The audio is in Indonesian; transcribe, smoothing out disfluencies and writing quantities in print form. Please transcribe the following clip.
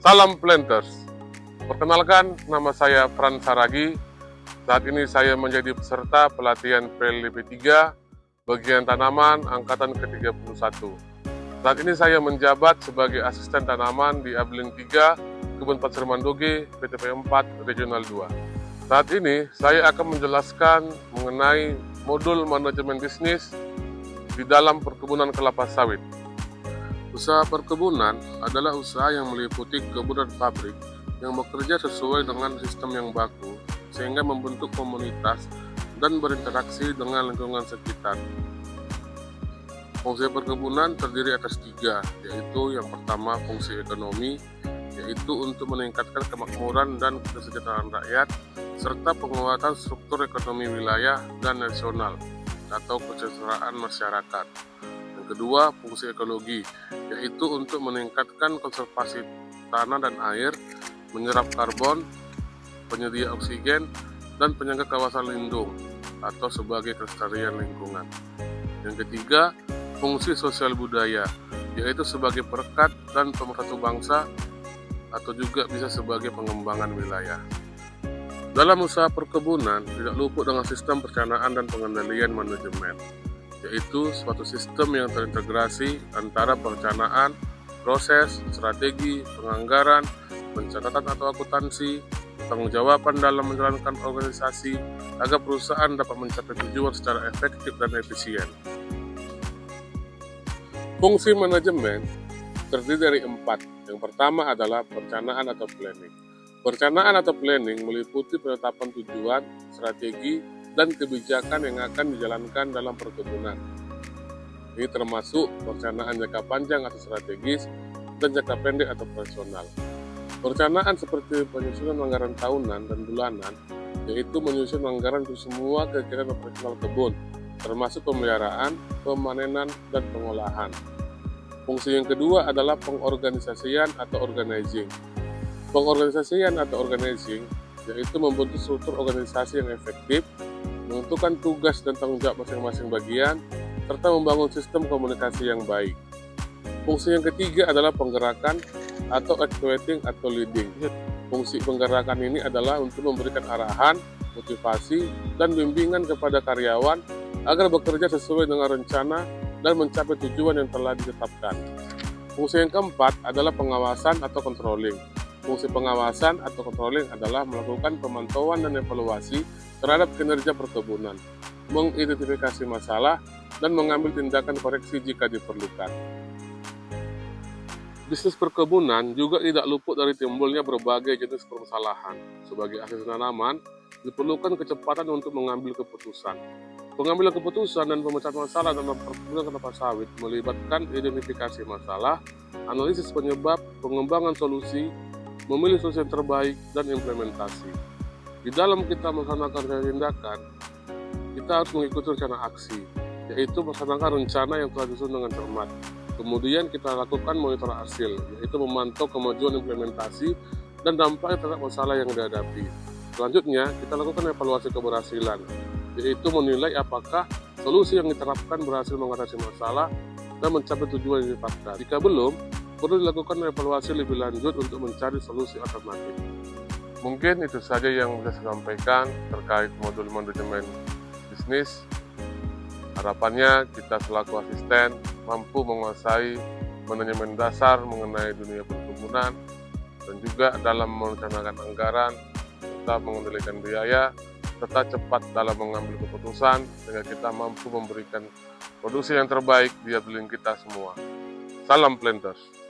Salam Planters. Perkenalkan, nama saya Fran Saragi. Saat ini saya menjadi peserta pelatihan PLDP 3 bagian tanaman angkatan ke-31. Saat ini saya menjabat sebagai asisten tanaman di Abling 3 Kebun Pasir Mandoge PTP 4 Regional 2. Saat ini saya akan menjelaskan mengenai modul manajemen bisnis di dalam perkebunan kelapa sawit. Usaha perkebunan adalah usaha yang meliputi kebun dan pabrik yang bekerja sesuai dengan sistem yang baku sehingga membentuk komunitas dan berinteraksi dengan lingkungan sekitar. Fungsi perkebunan terdiri atas 3, yaitu yang pertama fungsi ekonomi, yaitu untuk meningkatkan kemakmuran dan kesejahteraan rakyat, serta penguatan struktur ekonomi wilayah dan nasional atau kesejahteraan masyarakat. Yang kedua, fungsi ekologi, yaitu untuk meningkatkan konservasi tanah dan air, menyerap karbon, penyedia oksigen, dan penyangga kawasan lindung atau sebagai kelestarian lingkungan. Yang ketiga, fungsi sosial budaya, yaitu sebagai perekat dan pemersatu bangsa atau juga bisa sebagai pengembangan wilayah. Dalam usaha perkebunan tidak luput dengan sistem perencanaan dan pengendalian manajemen, yaitu suatu sistem yang terintegrasi antara perencanaan, proses, strategi, penganggaran, pencatatan atau akuntansi, pertanggungjawaban dalam menjalankan organisasi agar perusahaan dapat mencapai tujuan secara efektif dan efisien. Fungsi manajemen terdiri dari 4. Yang pertama adalah perencanaan atau planning. Perencanaan atau planning meliputi penetapan tujuan, strategi, dan kebijakan yang akan dijalankan dalam perkebunan. Ini termasuk perencanaan jangka panjang atau strategis dan jangka pendek atau operasional. Perencanaan seperti penyusunan anggaran tahunan dan bulanan, yaitu menyusun anggaran untuk semua kegiatan operasional kebun, termasuk pemeliharaan, pemanenan, dan pengolahan. Fungsi yang kedua adalah pengorganisasian atau organizing. Pengorganisasian atau organizing yaitu membentuk struktur organisasi yang efektif, menentukan tugas dan tanggung jawab masing-masing bagian, serta membangun sistem komunikasi yang baik. Fungsi yang ketiga adalah penggerakan atau actuating atau leading. Fungsi penggerakan ini adalah untuk memberikan arahan, motivasi, dan bimbingan kepada karyawan agar bekerja sesuai dengan rencana dan mencapai tujuan yang telah ditetapkan. Fungsi yang keempat adalah pengawasan atau controlling. Fungsi pengawasan atau controlling adalah melakukan pemantauan dan evaluasi terhadap kinerja perkebunan, mengidentifikasi masalah, dan mengambil tindakan koreksi jika diperlukan. Bisnis perkebunan juga tidak luput dari timbulnya berbagai jenis permasalahan. Sebagai asisten tanaman, diperlukan kecepatan untuk mengambil keputusan. Pengambilan keputusan dan pemecahan masalah dalam perkebunan kelapa sawit melibatkan identifikasi masalah, analisis penyebab, pengembangan solusi, memilih solusi yang terbaik, dan implementasi. Di dalam kita melaksanakan tindakan, kita harus mengikuti rencana aksi, yaitu melaksanakan rencana yang telah disusun dengan cermat. Kemudian kita lakukan monitor hasil, yaitu memantau kemajuan implementasi dan dampak terhadap masalah yang dihadapi. Selanjutnya, kita lakukan evaluasi keberhasilan, yaitu menilai apakah solusi yang diterapkan berhasil mengatasi masalah dan mencapai tujuan yang ditetapkan. Jika belum, perlu dilakukan evaluasi lebih lanjut untuk mencari solusi alternatif. Mungkin itu saja yang bisa saya sampaikan terkait modul manajemen bisnis. Harapannya kita selaku asisten mampu menguasai manajemen dasar mengenai dunia perkebunan dan juga dalam merencanakan anggaran, serta mengendalikan biaya, serta cepat dalam mengambil keputusan sehingga kita mampu memberikan produksi yang terbaik di Abling kita semua. Salam Planters.